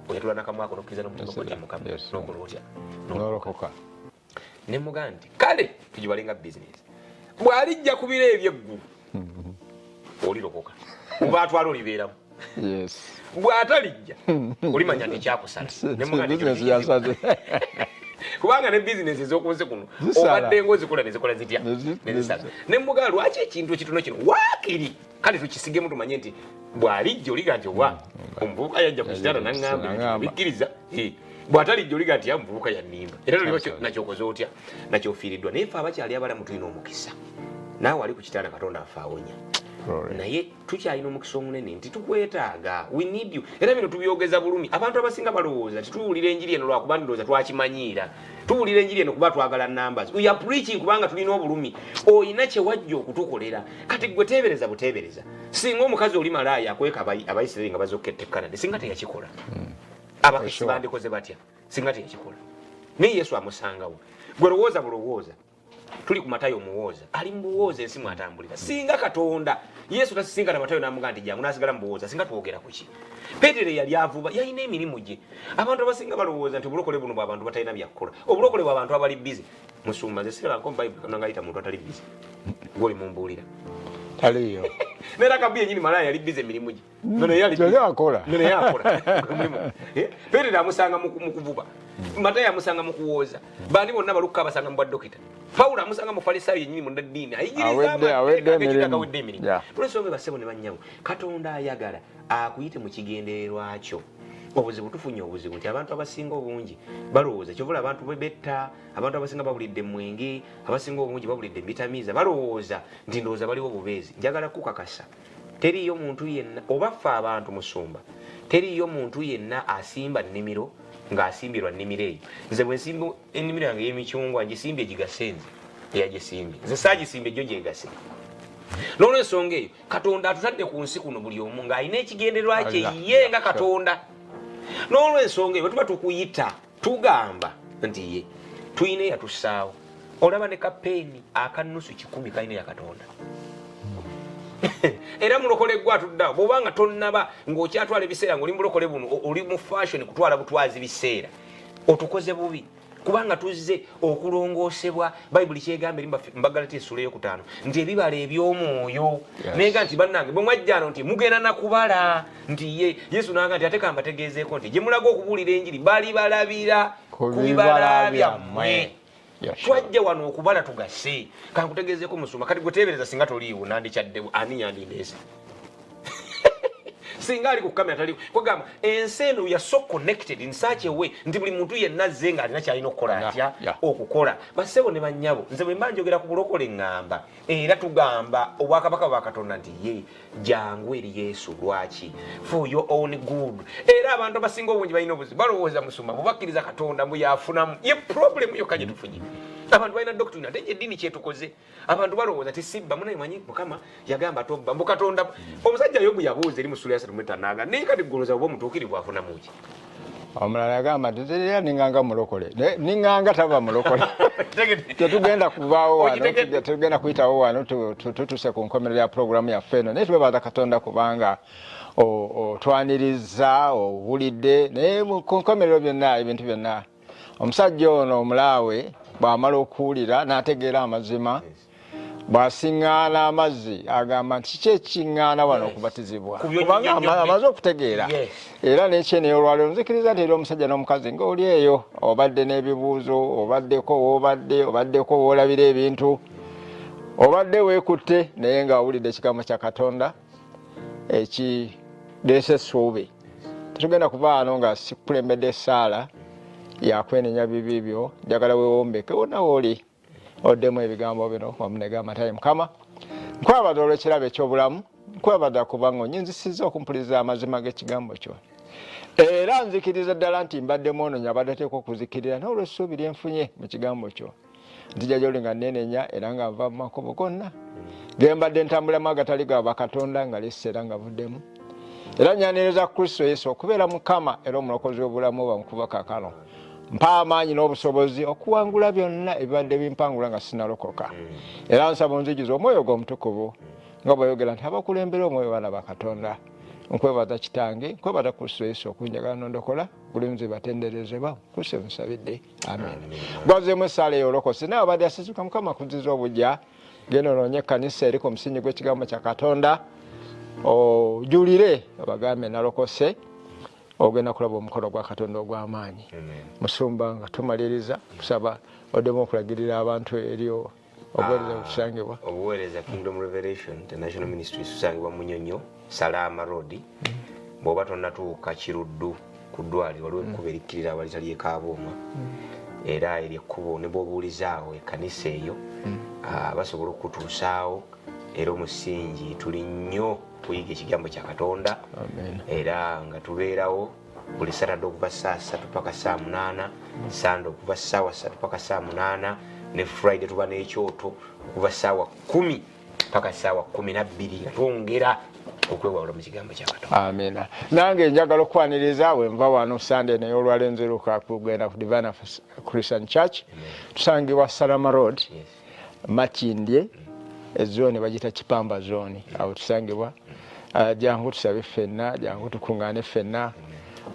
Oyatula n'akamwako n'okkiriza n'omutima gwo Mukama n'okola otya n'olokoka. Ne mugamba nti kale tugibale nga bizinensi. Bw'alijja ku biro eby'eggulu olirokoka oba atwala olibeeramu. Bw'atalijja olimanya nti kyakusala. Ne mugamba kubanga ne bizinensi ez'okunsi kuno obadde ng'ozikola ne zikola zitya ne zisala. Ne mugamba lwaki ekintu ekitono kino waakiri kale tukisigemu tumanye nti bw'alijja oliga nti oba omuvubuka yajja ku kitanda n'aŋŋamba bikkiriza. Bw'atalijja oliga nti omuvubuka yannimba. Era loliba nakyokoze otya nakyofiiriddwa. Naye ffe abakyali abalamu tulina omukisa. Naawe ali ku kitanda Katonda afe awonya. Naye tukyalina omukisa omunene nti tukwetaaga. We need you. Era bino tubyogeza bulumi. Abantu abasinga balowooza tituwulira enjiri eno lwakuba ndowooza twakimanyiira. Tuwulira enjiri eno kuba twagala numbers. We are preaching kubanga tulina obulumi. Oyina kye wajja okutukolera. Kati gwe teebereza buteebereza. Singa omukazi oli malaaya akweka Abayisirayiri nga bazokka e Kanani singa teyakikola. Abakristo bandikoze batya singa teyakikola. Naye Yesu amusangawo. Gwe lowooza bulowooza. Tuli ku Matayo omuwooza. Ali mu buwooza ensi mwatambulira. Singa Katonda Yesu tasisinga na Matayo n'amugamba nti jangu n'asigala mu buwooza singa twogera ku ki? Peetero yali avuba yalina emirimu gye. Abantu abasinga balowooza nti obulokole buno bw'abantu batalina byakukola. Obulokole bw'abantu abali bizi. Musumba nze siraba nko Bayibuli Katonda ng'ayita muntu atali bizi. Gw'oli mumbuulira. Taliyo. Nera kabuye nyini malaya yali bize emirimu gye. Nono yali akola. Nono yakola. Peetero amusanga mu kuvuba. Matayo amusanga mu kuwooza. Bandi bonna balukka abasanga mu bwa dokita. Pawulo amusanga mu Falisaayo yennyini mu ddiini. Awedde emirimu. Tulesonga basebo ne bannyawo. Katonda ayagala akuyite mu kigendererwa kyo. Obuzibu tufunye obuzibu nti abantu abasinga obungi balowooza kyovula abantu bebetta, abantu abasinga babulidde mwenge, abasinga obungi babulidde bitamiiza balowooza nti ndowooza baliwo bubeezi. Njagala kukakasa teriyo muntu yenna oba ffe abantu musumba teriyo muntu yenna asimba nnimiro ng'asimbirwa nnimiro eyo. Nze bwe nsimba ennimiro yange y'emicungwa ngisimbye gigasenze eyagisimbye nze saagisimbye jjo gyegase. N'olw'ensonga eyo Katonda atutadde ku nsi kuno buli omu ng'alina ekigendererwa kye ye nga Katonda. N'olw'ensonga eyo tuba tukuyita tugamba nti ye tuyina eyatussaawo. Olaba ne kapeeni akanusu 10 kalina ya Katonda. Era mulokole gwa tuddawo bw'obanga tonnaba ng'okyatwala ebiseera ng'oli mulokole buno oli mu fashion kutwala butwazi biseera otukoze bubi kubanga tuzze okulongoosebwa. Bayibuli kyegamba eri Mbagalatiya essula ey'okutaano nti ebibala eby'omwoyo nenga nti bannange bwe mwajjano nti mugenda na kubala nti ye Yesu n'agamba nti ate ka mbategeezeeko nti gye mulaga okubuulira enjiri bali balabira ku bibala byammwe. Twajja wano okubala tugase kankutegeezeeko musuma kati gwe teebereza singa toliiwo nandikyaddewo ani yandindeese singa ali ku kamera tali kwagamba ensi eno we are so connected in such a way nti buli muntu yenna azze nga alina kyalina okukola atya okukola. Bassebo ne bannyabo nze bwe mba njogera ku bulokole ŋŋamba era tugamba obwakabaka bwa Katonda nti ye jangu eri Yesu. Lwaki? For your own good. Era abantu abasinga obungi balina obuzibu balowooza musumba bubakkiriza Katonda mbu yafunamu ye problem yokka gye tufunye. Abantu balina doctrine ate eddiini kyetukoze. Abantu balowooza ti sibba munaye manyi Mukama yagamba tobba mbu Katonda. Omusajja Yobu yabuuza eri mu ssula ya 3 naye kati goloza oba omutuukirivu afunamu ki? Omulala yagamba nti era ninganga mulokole ninganga taba mulokole. Tetugenda kuvaawo wano tetugenda kuyitawo wano tutuse ku nkomerero ya programu yaffe eno naye twebaza Katonda kubanga otwaniriza obulidde naye ku nkomerero byonna ebintu byonna. Omusajja ono omulaawe bw'amala okuwulira n'ategeera amazima bw'asiŋŋaana amazzi agamba nti kiki ekiŋŋaana wano okubatizibwa kubanga amaze okutegeera era n'ekyeneyo olwaliro nzikiriza nti era omusajja n'omukazi ng'oli eyo obadde n'ebibuuzo obaddeko obaddeko woolabira ebintu obadde weekutte naye ng'awulidde ekigambo kya Katonda ekireese essuubi tetugenda kuvaano nga sikulembedde essaala yakwenenya bibi byo njagala weewombeke wonna wooli oddemu ebigambo bino wamunega amatayi Mukama nkwebaza olw'ekirabo eky'obulamu nkwebaza kubanga onyinzisizza okumpuliriza amazima g'ekigambo kyo era nzikiriza ddala nti mbadde mwononya abadde ateekwa okuzikirira n'olw'essuubi lye nfunye mu kigambo kyo nzija gy'oli nga nneenenya era nga nva mu makubo gonna ge mbadde ntambulamu agatali ga bakatonda nga lesseera nga buddemu era nyaniriza Kristo Yesu okubeera Mukama era omulokozi w'obulamu bwankuva kaakano mpa amaanyi n'obusobozi okuwangula byonna ebibadde bimpangula nga sinalokoka era nsaba onzijuza omwoyo gw'omutukuvu nga bw'ayogera nti abakulembera omwoyo baana ba Katonda nkwebaza kitange nkwebaza Kristo Yesu okunjagala n'ondokola bulimuzi batenderezebwa Kristo nsabidde amen gwazeemu essaala ey'olokose naye abadde asisuka Mukama kuziza obujja genda onoonye ekkanisa eri ku musingi gw'ekigambo kya Katonda ojulire abagambe nalokose ogenda kulaba omukolo gwa Katonda ogw'amaanyi musumba nga tumaliriza kusaba oddemu okulagirira abantu eryo obuweereza butusangibwa obuweereza Kingdom Revelation International Ministries tusangibwa Munyonyo Salama Road bw'oba tonnatuuka Kiruddu ku ddwaliro waliwo ekkubo erikkirira walitali ekaaboma era eryo ekkubo ne bw'obuulizaawo ekkanisa eyo basobola okutuusaawo era omusingi tuli nnyo kuyiga ekigambo kya Katonda era nga tubeerawo buli Saturday okuva saa 3 paka saa 8 Sunday okuva ssaawa 3 paka saa 8 ne Friday tuba n'ekyoto okuva ssaawa 10 paka ssaawa 12 nga twongera okwewawula mu kigambo kya Katonda. Amina. Nange njagala okwaniriza we nva wano Sunday naye olwaleero nziruka kugenda ku Divine Christian Church tusangibwa Salama Road Makindye ezone bagita Kipamba zone awo tusangibwa jangu tusabe ffenna jangu tukuŋŋaane ffenna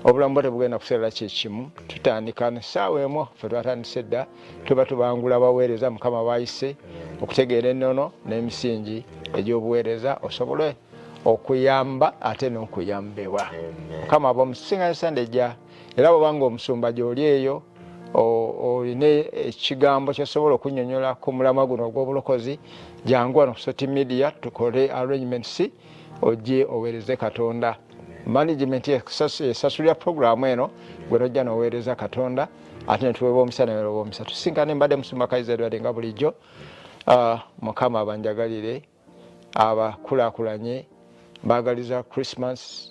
obulamu bwate bugenda kuseera kyekimu tutandika n'essaawa emu ffe twatandise dda tuba tubangula abaweereza Mukama baayise okutegeera ennono n'emisingi egy'obuweereza osobole okuyamba ate n'okuyambibwa Mukama aba omusiŋŋaane Sunday ejja era bw'obanga omusumba gy'oli eyo olina ekigambo kyosobola okunnyonnyola ku mulamwa guno ogw'obulokozi jangu wano ku social media tukole arrangements ojje oweereze Katonda management esasulira programu eno gwe nojja n'oweereza Katonda ate ne tuweebwa omukisa n'oweebwa omukisa tusinkane mbadde musumba Kayizzi Edward nga bulijjo Mukama abanjagalire abakulaakulanye mbaagaliza Christmas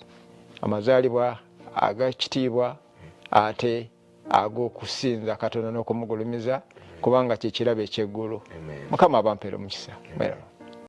amazaalibwa ag'ekitiibwa ate ag'okusinza Katonda n'okumugulumiza kubanga kye kirabo eky'eggulu Mukama abampeera omukisa.